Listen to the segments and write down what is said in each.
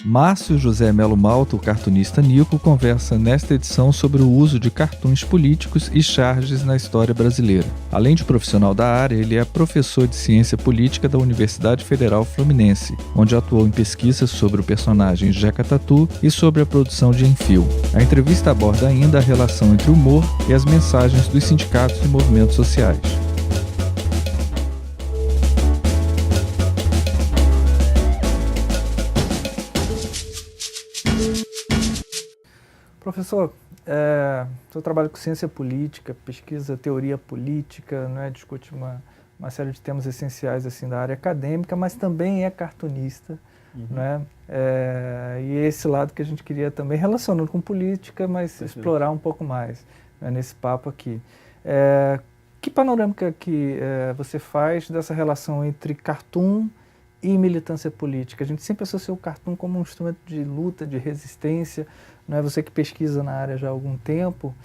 Márcio José Melo Malta, o cartunista Nico, conversa nesta edição sobre o uso de cartoons políticos e charges na história brasileira. Além de profissional da área, ele é professor de ciência política da Universidade Federal Fluminense, onde atuou em pesquisas sobre o personagem Jeca Tatu e sobre a produção de Enfio. A entrevista aborda ainda a relação entre o humor e as mensagens dos sindicatos e movimentos sociais. Professor, eu trabalho com ciência política, pesquisa teoria política, né, discute uma série de temas essenciais assim, da área acadêmica, mas também é cartunista. Né? E esse lado que a gente queria também, relacionando com política, mas explorar um pouco mais, né, nesse papo aqui. Que panorâmica que você faz dessa relação entre cartoon e militância política? A gente sempre associou o cartoon como um instrumento de luta, de resistência. Não é você que pesquisa na área já há algum tempo.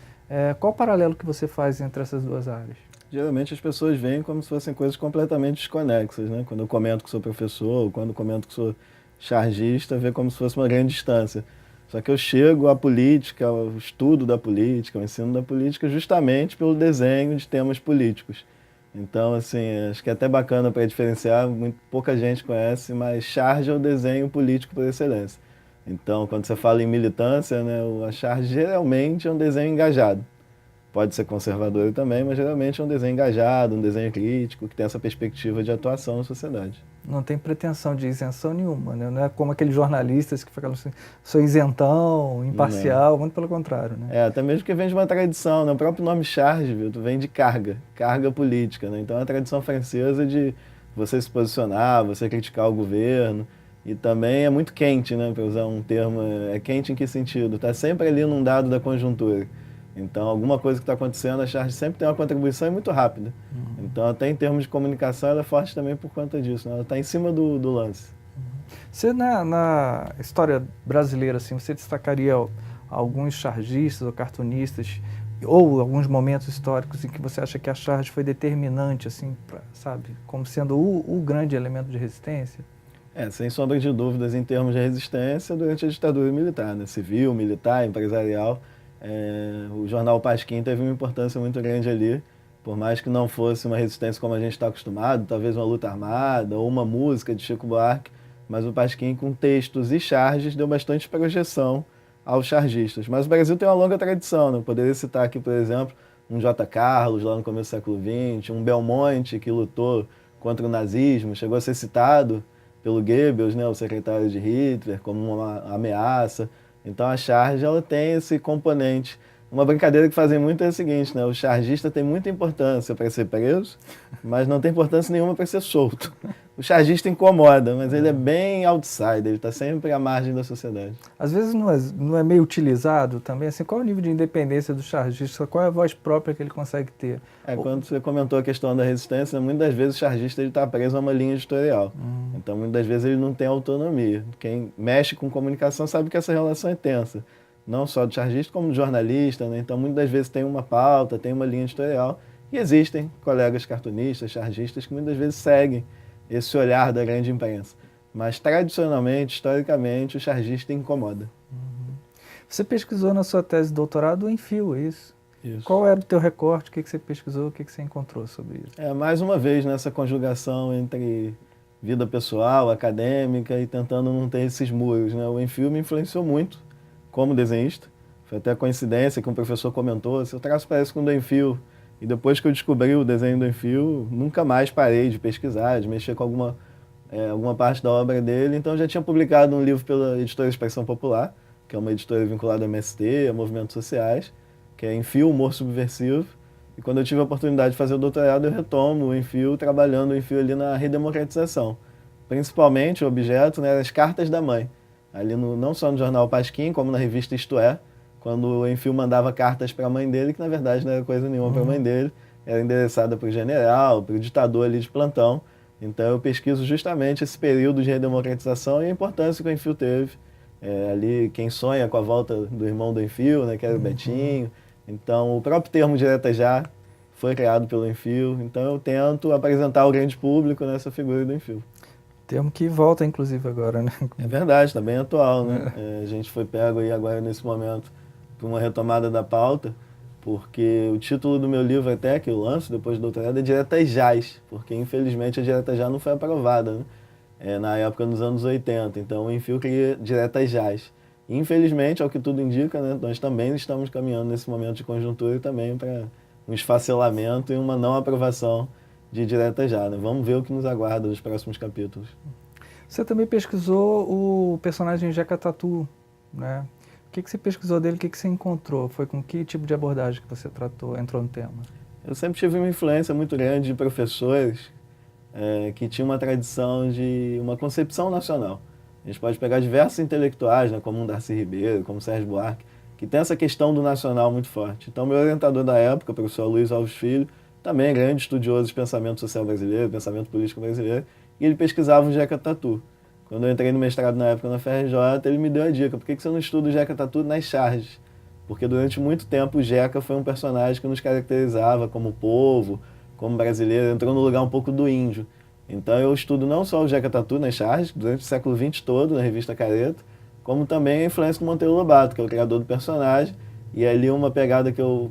Qual o paralelo que você faz entre essas duas áreas? Geralmente as pessoas veem como se fossem coisas completamente desconexas, né? Quando eu comento que sou professor, quando eu comento que sou chargista, vê como se fosse uma grande distância. Só que eu chego à política, ao estudo da política, ao ensino da política, justamente pelo desenho de temas políticos. Então, assim, acho que é até bacana para diferenciar, pouca gente conhece, mas charge é o desenho político por excelência. Então, quando você fala em militância, né, a charge geralmente é um desenho engajado. Pode ser conservador também, mas geralmente é um desenho engajado, um desenho crítico, que tem essa perspectiva de atuação na sociedade. Não tem pretensão de isenção nenhuma, né? Não é como aqueles jornalistas que falam assim, sou isentão, imparcial, muito pelo contrário, né? Até mesmo que vem de uma tradição, né? O próprio nome charge, viu? Vem de carga, carga política, né? Então é a tradição francesa de você se posicionar, você criticar o governo, e também é muito quente, né? Para usar um termo, é quente em que sentido? Está sempre ali num dado da conjuntura. Então, alguma coisa que está acontecendo, a charge sempre tem uma contribuição muito rápida. Então, até em termos de comunicação, ela é forte também por conta disso, né? Ela está em cima do lance. Você, na história brasileira, assim, você destacaria alguns chargistas ou cartunistas, ou alguns momentos históricos em que você acha que a charge foi determinante, assim, sabe, como sendo o grande elemento de resistência? Sem sombra de dúvidas, em termos de resistência, durante a ditadura militar, né? Civil, militar, empresarial. O jornal Pasquim teve uma importância muito grande ali, por mais que não fosse uma resistência como a gente está acostumado, talvez uma luta armada ou uma música de Chico Buarque, mas o Pasquim, com textos e charges, deu bastante projeção aos chargistas. Mas o Brasil tem uma longa tradição, né? Eu poderia citar aqui, por exemplo, um J. Carlos, lá no começo do século XX, um Belmonte, que lutou contra o nazismo, chegou a ser citado pelo Goebbels, né, o secretário de Hitler, como uma ameaça. Então a charge ela tem esse componente. Uma brincadeira que fazem muito é o seguinte, né? O chargista tem muita importância para ser preso, mas não tem importância nenhuma para ser solto. O chargista incomoda, mas ele é bem outsider, ele está sempre à margem da sociedade. Às vezes não é meio utilizado também, assim, qual é o nível de independência do chargista, qual é a voz própria que ele consegue ter? Quando você comentou a questão da resistência, muitas vezes o chargista está preso a uma linha editorial. Então, muitas vezes ele não tem autonomia. Quem mexe com comunicação sabe que essa relação é tensa. Não só do chargista, como do jornalista, né? Então, muitas vezes tem uma pauta, tem uma linha editorial. E existem colegas cartunistas, chargistas, que muitas vezes seguem esse olhar da grande imprensa. Mas, tradicionalmente, historicamente, o chargista incomoda. Você pesquisou na sua tese de doutorado o Enfio, é isso? Isso. Qual era o teu recorte? O que você pesquisou? O que você encontrou sobre isso? Mais uma vez, nessa conjugação entre vida pessoal, acadêmica e tentando não ter esses muros, né? O Enfio me influenciou muito como desenhista. Foi até coincidência que um professor comentou, seu traço parece com o do Enfio. E depois que eu descobri o desenho do Enfio, nunca mais parei de pesquisar, de mexer com alguma parte da obra dele. Então, eu já tinha publicado um livro pela editora Expressão Popular, que é uma editora vinculada ao MST, a movimentos sociais, que é Enfio, Humor Subversivo. E quando eu tive a oportunidade de fazer o doutorado, eu retomo o Enfio, trabalhando o Enfio ali na redemocratização. Principalmente o objeto, né, as cartas da mãe. Ali não só no jornal Pasquim, como na revista Isto É, quando o Enfio mandava cartas para a mãe dele, que na verdade não era coisa nenhuma para a mãe dele, era endereçada para o general, para o ditador ali de plantão. Então eu pesquiso justamente esse período de redemocratização e a importância que o Enfio teve. Ali quem sonha com a volta do irmão do Enfio, né, que era o Betinho. Então o próprio termo Direta Já foi criado pelo Enfio. Então eu tento apresentar ao grande público nessa figura do Enfio. Termo que volta, inclusive, agora, né? É verdade, está bem atual, né? A gente foi pego aí agora, nesse momento, por uma retomada da pauta, porque o título do meu livro até, que eu lanço depois do doutorado, é Diretas Jás, porque infelizmente a Direta Já não foi aprovada, né? Na época, nos anos 80. Então, o Enfio cria Diretas Jás. Infelizmente, ao que tudo indica, né, nós também estamos caminhando nesse momento de conjuntura também para um esfacelamento e uma não aprovação de Direta Já, né? Vamos ver o que nos aguarda nos próximos capítulos. Você também pesquisou o personagem Jeca Tatu, né? O que você pesquisou dele, o que você encontrou? Foi com que tipo de abordagem que você entrou no tema? Eu sempre tive uma influência muito grande de professores que tinham uma tradição de uma concepção nacional. A gente pode pegar diversos intelectuais, né, como Darcy Ribeiro, como Sérgio Buarque, que tem essa questão do nacional muito forte. Então, meu orientador da época, o professor Luiz Alves Filho, também grande estudioso de pensamento social brasileiro, pensamento político brasileiro, e ele pesquisava o Jeca Tatu. Quando eu entrei no mestrado na época na FRJ, ele me deu a dica: por que você não estuda o Jeca Tatu nas charges? Porque durante muito tempo o Jeca foi um personagem que nos caracterizava como povo, como brasileiro, entrou no lugar um pouco do índio. Então eu estudo não só o Jeca Tatu nas charges, durante o século XX todo, na revista Careta, como também a influência do Monteiro Lobato, que é o criador do personagem, e ali uma pegada que eu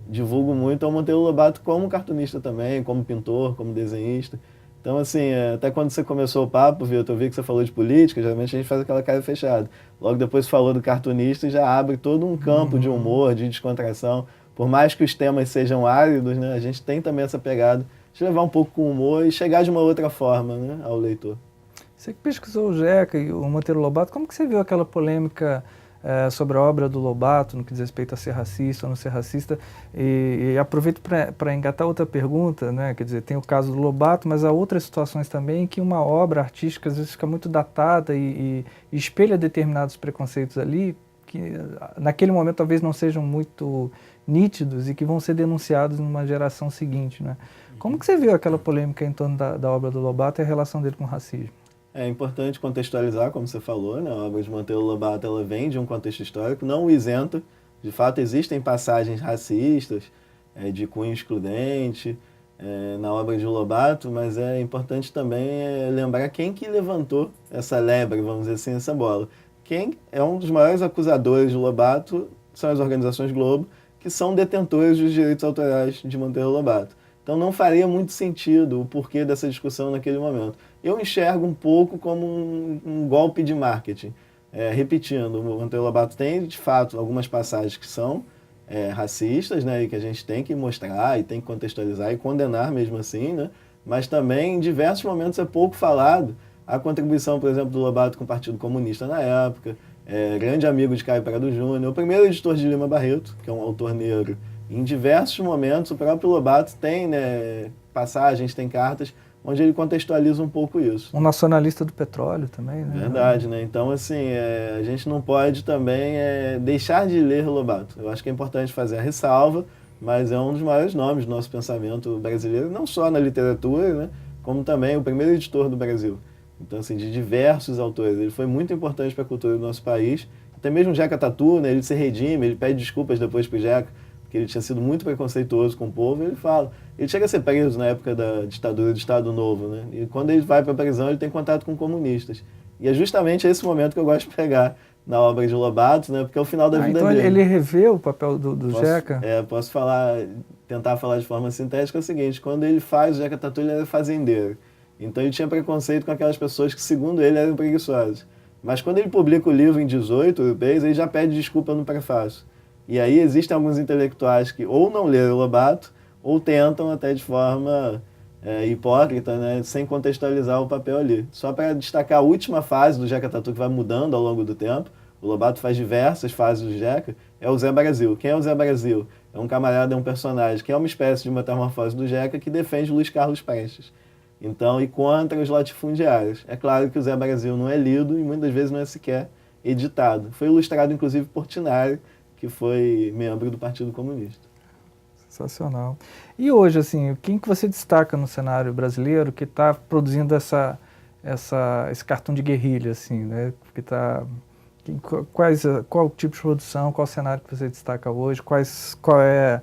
divulgo muito é o Monteiro Lobato como cartunista também, como pintor, como desenhista. Então, assim, até quando você começou o papo, Vitor, eu vi que você falou de política, geralmente a gente faz aquela cara fechada. Logo depois falou do cartunista e já abre todo um campo de humor, de descontração. Por mais que os temas sejam áridos, né, a gente tem também essa pegada de levar um pouco com humor e chegar de uma outra forma, né, ao leitor. Você que pesquisou o Jeca e o Monteiro Lobato, como que você viu aquela polêmica sobre a obra do Lobato, no que diz respeito a ser racista ou não ser racista? E aproveito para engatar outra pergunta, né? Quer dizer, tem o caso do Lobato, mas há outras situações também em que uma obra artística às vezes fica muito datada e espelha determinados preconceitos ali, que naquele momento talvez não sejam muito nítidos e que vão ser denunciados numa geração seguinte, né? Como que você viu aquela polêmica em torno da obra do Lobato e a relação dele com o racismo? É importante contextualizar, como você falou, né? A obra de Monteiro Lobato, ela vem de um contexto histórico, não o isenta. De fato, existem passagens racistas, de cunho excludente, na obra de Lobato, mas é importante também lembrar quem que levantou essa lebre, vamos dizer assim, essa bola. Quem é um dos maiores acusadores de Lobato são as organizações Globo, que são detentores dos direitos autorais de Monteiro Lobato. Então não faria muito sentido o porquê dessa discussão naquele momento. Eu enxergo um pouco como um golpe de marketing. Repetindo, o Monteiro Lobato tem, de fato, algumas passagens que são racistas, né, e que a gente tem que mostrar e tem que contextualizar e condenar mesmo assim, né, mas também em diversos momentos é pouco falado a contribuição, por exemplo, do Lobato com o Partido Comunista na época, grande amigo de Caio Prado Júnior, o primeiro editor de Lima Barreto, que é um autor negro. Em diversos momentos, o próprio Lobato tem, né, passagens, tem cartas, onde ele contextualiza um pouco isso. Um nacionalista do petróleo também, né? Verdade, né? Então, assim, a gente não pode também deixar de ler Lobato. Eu acho que é importante fazer a ressalva, mas é um dos maiores nomes do nosso pensamento brasileiro, não só na literatura, né, como também o primeiro editor do Brasil. Então, assim, de diversos autores. Ele foi muito importante para a cultura do nosso país. Até mesmo o Jeca Tatu, né, ele se redime, ele pede desculpas depois para o Jeca, que ele tinha sido muito preconceituoso com o povo, ele fala. Ele chega a ser preso na época da ditadura do Estado Novo, né? E quando ele vai para a prisão, ele tem contato com comunistas. E é justamente esse momento que eu gosto de pegar na obra de Lobato, né? Porque é o final da vida então dele. Ele revê o papel do Jeca? Posso tentar falar de forma sintética, é o seguinte: quando ele faz o Jeca Tatu, ele era fazendeiro. Então ele tinha preconceito com aquelas pessoas que, segundo ele, eram preguiçosas. Mas quando ele publica o livro em 18 europeus, ele já pede desculpa no prefácio. E aí existem alguns intelectuais que ou não leram Lobato, ou tentam até de forma hipócrita, né, sem contextualizar o papel ali. Só para destacar a última fase do Jeca Tatu, que vai mudando ao longo do tempo, o Lobato faz diversas fases do Jeca, é o Zé Brasil. Quem é o Zé Brasil? É um camarada, é um personagem que é uma espécie de metamorfose do Jeca que defende Luiz Carlos Prestes. Então, e contra os latifundiários. É claro que o Zé Brasil não é lido e muitas vezes não é sequer editado. Foi ilustrado, inclusive, por Tinari, que foi membro do Partido Comunista. Sensacional. E hoje, assim, quem que você destaca no cenário brasileiro que está produzindo esse cartoon de guerrilha, assim, né? Qual o tipo de produção, qual o cenário que você destaca hoje, qual é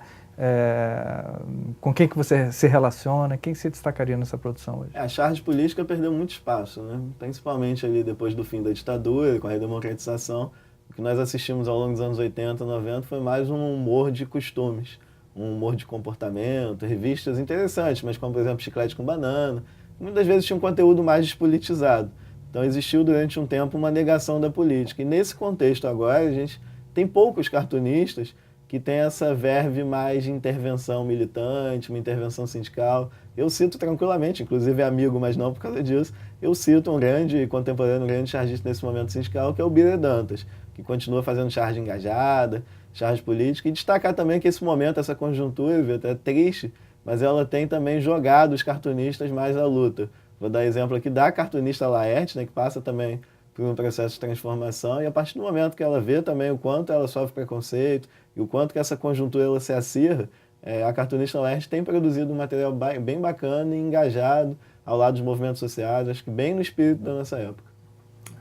Com quem que você se relaciona? Quem se destacaria nessa produção hoje? A charge política perdeu muito espaço, né? Principalmente ali depois do fim da ditadura, com a redemocratização. O que nós assistimos ao longo dos anos 80, 90 foi mais um humor de costumes, um humor de comportamento, revistas interessantes, mas como, por exemplo, Chiclete com Banana. Muitas vezes tinha um conteúdo mais despolitizado. Então existiu durante um tempo uma negação da política. E nesse contexto agora, a gente tem poucos cartunistas que têm essa verve mais de intervenção militante, uma intervenção sindical. Eu cito tranquilamente, inclusive é amigo, mas não por causa disso, eu cito um grande contemporâneo, um grande chargista nesse momento sindical, que é o Bira Dantas, que continua fazendo charge engajada, charge política, e destacar também que esse momento, essa conjuntura, até triste, mas ela tem também jogado os cartunistas mais à luta. Vou dar exemplo aqui da cartunista Laerte, né, que passa também por um processo de transformação, e a partir do momento que ela vê também o quanto ela sofre preconceito e o quanto que essa conjuntura ela se acirra, a cartunista Laerte tem produzido um material bem bacana e engajado ao lado dos movimentos sociais, acho que bem no espírito da nossa época.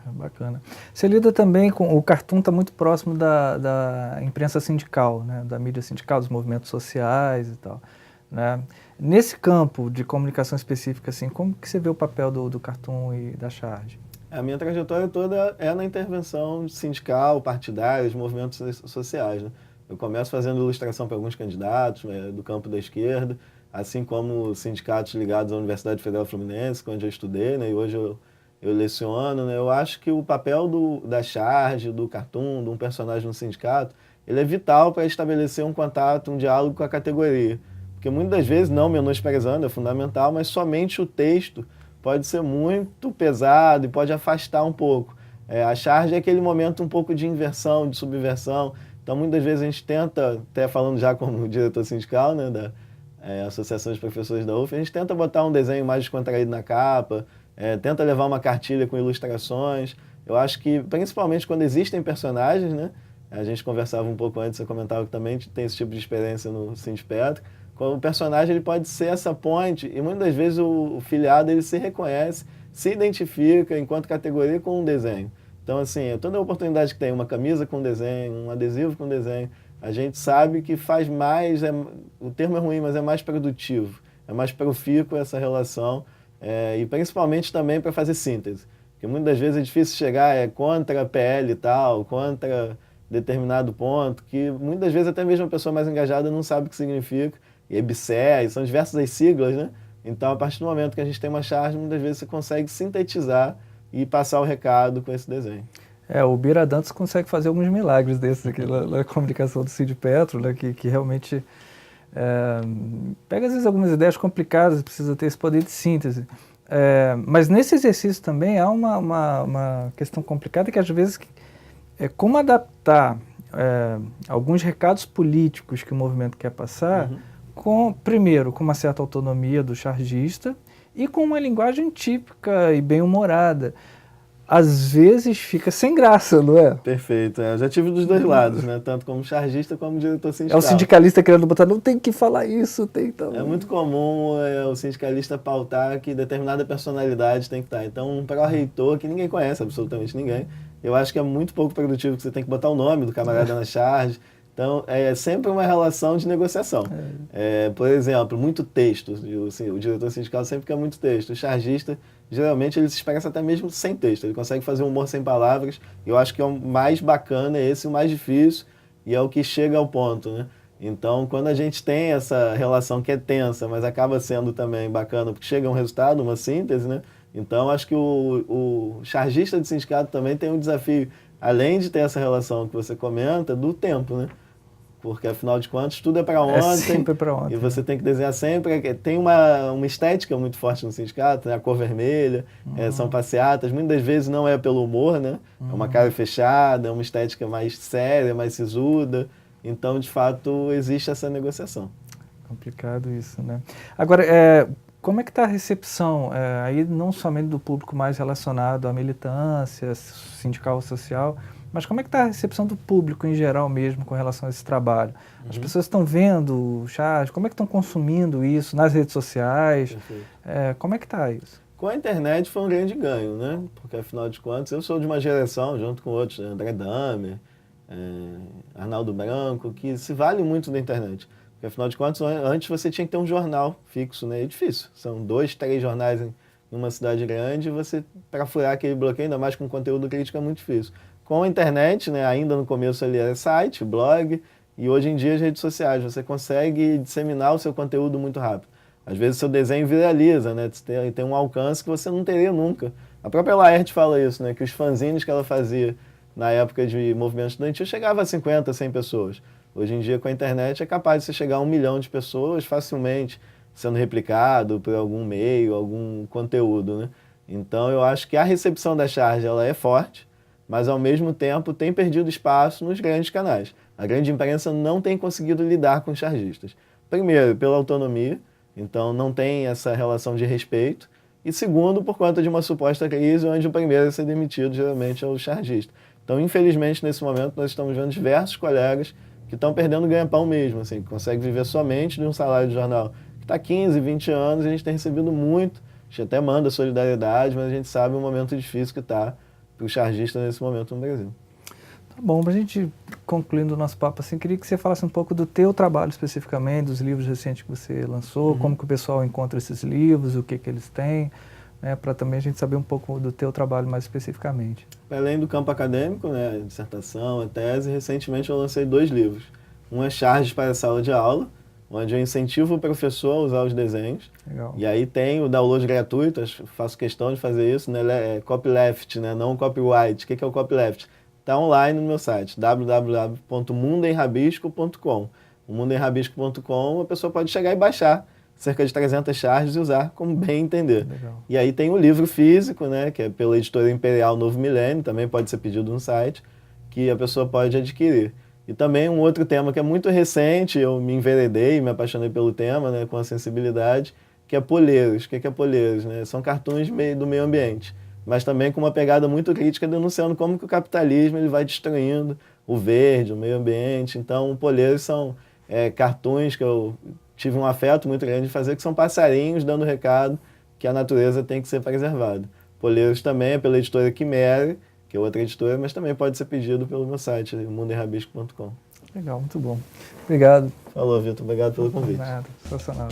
Bacana. Você lida também com... O Cartoon está muito próximo da imprensa sindical, né, da mídia sindical, dos movimentos sociais e tal, né? Nesse campo de comunicação específica, assim, como que você vê o papel do Cartoon e da charge? A minha trajetória toda é na intervenção sindical, partidária, de movimentos sociais, né? Eu começo fazendo ilustração para alguns candidatos do campo da esquerda, assim como sindicatos ligados à Universidade Federal Fluminense, onde eu estudei, né? E hoje eu leciono, né? Eu acho que o papel da charge, do Cartoon, de um personagem no sindicato, ele é vital para estabelecer um contato, um diálogo com a categoria. Porque muitas das vezes, não menosprezando, é fundamental, mas somente o texto pode ser muito pesado e pode afastar um pouco. A charge é aquele momento um pouco de inversão, de subversão. Então, muitas vezes a gente tenta, até falando já como diretor sindical, né, da Associação de Professores da UF, a gente tenta botar um desenho mais descontraído na capa, tenta levar uma cartilha com ilustrações. Eu acho que, principalmente quando existem personagens, né, a gente conversava um pouco antes, você comentava que também tem esse tipo de experiência no Sindipetro. O personagem ele pode ser essa ponte e muitas das vezes o filiado ele se reconhece, se identifica enquanto categoria com um desenho. Então, assim, toda a oportunidade que tem, uma camisa com desenho, um adesivo com desenho, a gente sabe que faz mais, o termo é ruim, mas é mais produtivo, é mais profícuo essa relação e principalmente também para fazer síntese. Porque muitas das vezes é difícil chegar contra a PL e tal, contra determinado ponto, que muitas das vezes até mesmo a pessoa mais engajada não sabe o que significa. E EBSER, são diversas as siglas, né? Então, a partir do momento que a gente tem uma charge, muitas vezes você consegue sintetizar e passar o recado com esse desenho. O Bira Dantas consegue fazer alguns milagres desses aqui na comunicação do Sindipetro, né? Que realmente pega, às vezes, algumas ideias complicadas, precisa ter esse poder de síntese. Mas nesse exercício também há uma questão complicada que, às vezes, como adaptar alguns recados políticos que o movimento quer passar, primeiro, com uma certa autonomia do chargista e com uma linguagem típica e bem-humorada. Às vezes fica sem graça, não é? Perfeito. Eu já tive dos dois lados, né? Tanto como chargista como diretor sindical. É o sindicalista querendo botar, não tem que falar isso, tem também. É muito comum o sindicalista pautar que determinada personalidade tem que estar. Então, um pró-reitor que ninguém conhece, absolutamente ninguém, eu acho que é muito pouco produtivo, que você tem que botar o nome do camarada na charge. Então, é sempre uma relação de negociação. Por exemplo, muito texto. O diretor sindical sempre quer muito texto. O chargista, geralmente, ele se expressa até mesmo sem texto. Ele consegue fazer um humor sem palavras. E eu acho que o mais bacana é esse, o mais difícil, e é o que chega ao ponto, né? Então, quando a gente tem essa relação que é tensa, mas acaba sendo também bacana, porque chega a um resultado, uma síntese, né? Então, acho que o chargista de sindicato também tem um desafio, além de ter essa relação que você comenta, do tempo, né? Porque, afinal de contas, tudo é para ontem. É sempre para ontem. E você tem que desenhar sempre. Tem uma estética muito forte no sindicato, né? A cor vermelha, são passeatas. Muitas vezes não é pelo humor, né? É uma cara fechada, é uma estética mais séria, mais sisuda. Então, de fato, existe essa negociação. Complicado isso, né? Agora, como é que está a recepção, aí não somente do público mais relacionado à militância sindical ou social, mas como é que está a recepção do público em geral mesmo com relação a esse trabalho? As pessoas estão vendo o charge, como é que estão consumindo isso nas redes sociais? Como é que está isso? Com a internet foi um grande ganho, né? Porque, afinal de contas, eu sou de uma geração, junto com outros, André Damer, Arnaldo Branco, que se vale muito da internet. Porque, afinal de contas, antes você tinha que ter um jornal fixo, né? É difícil. São 2, 3 jornais em uma cidade grande, você, para furar aquele bloqueio, ainda mais com conteúdo crítico, é muito difícil. Com a internet, né, ainda no começo ali era site, blog, e hoje em dia as redes sociais, você consegue disseminar o seu conteúdo muito rápido. Às vezes o seu desenho viraliza, né, tem um alcance que você não teria nunca. A própria Laerte fala isso, né, que os fanzines que ela fazia na época de movimento estudantil chegava a 50, 100 pessoas. Hoje em dia, com a internet, é capaz de você chegar a 1 milhão de pessoas facilmente, sendo replicado por algum meio, algum conteúdo, né? Então, eu acho que a recepção da charge ela é forte, mas, ao mesmo tempo, tem perdido espaço nos grandes canais. A grande imprensa não tem conseguido lidar com os chargistas. Primeiro, pela autonomia, então não tem essa relação de respeito. E segundo, por conta de uma suposta crise, onde o primeiro a ser demitido, geralmente, é o chargista. Então, infelizmente, nesse momento, nós estamos vendo diversos colegas que estão perdendo ganha-pão mesmo, assim, que conseguem viver somente de um salário de jornal que está 15, 20 anos, e a gente tem recebido muito, a gente até manda solidariedade, mas a gente sabe o momento difícil que está para o chargista nesse momento no Brasil. Tá bom, para a gente concluindo o nosso papo, assim, queria que você falasse um pouco do teu trabalho especificamente, dos livros recentes que você lançou, como que o pessoal encontra esses livros, o que eles têm, né, para também a gente saber um pouco do teu trabalho mais especificamente. Além do campo acadêmico, né, dissertação, a tese, recentemente eu lancei 2 livros. Um é Charges para a Sala de Aula, onde eu incentivo o professor a usar os desenhos. Legal. E aí tem o download gratuito, faço questão de fazer isso, né, é copyleft, né, não copyright. O que é o copyleft? Está online no meu site, www.mundoemrabisco.com. O mundoemrabisco.com a pessoa pode chegar e baixar cerca de 300 charges e usar como bem entender. Legal. E aí tem o livro físico, né, que é pela editora Imperial Novo Milênio, também pode ser pedido no site, que a pessoa pode adquirir. E também um outro tema que é muito recente, eu me enveredei, me apaixonei pelo tema, né, com a sensibilidade, que é Polheiros. O que é Polheiros? Né? São cartoons do meio ambiente, mas também com uma pegada muito crítica, denunciando como que o capitalismo ele vai destruindo o verde, o meio ambiente. Então, Polheiros são cartoons que eu tive um afeto muito grande de fazer, que são passarinhos dando recado que a natureza tem que ser preservada. Polheiros também é pela editora Quimera, que é outra editora, mas também pode ser pedido pelo meu site, mundoemrabisco.com. Legal, muito bom. Obrigado. Falou, Vitor. Obrigado pelo convite. Nada, sensacional.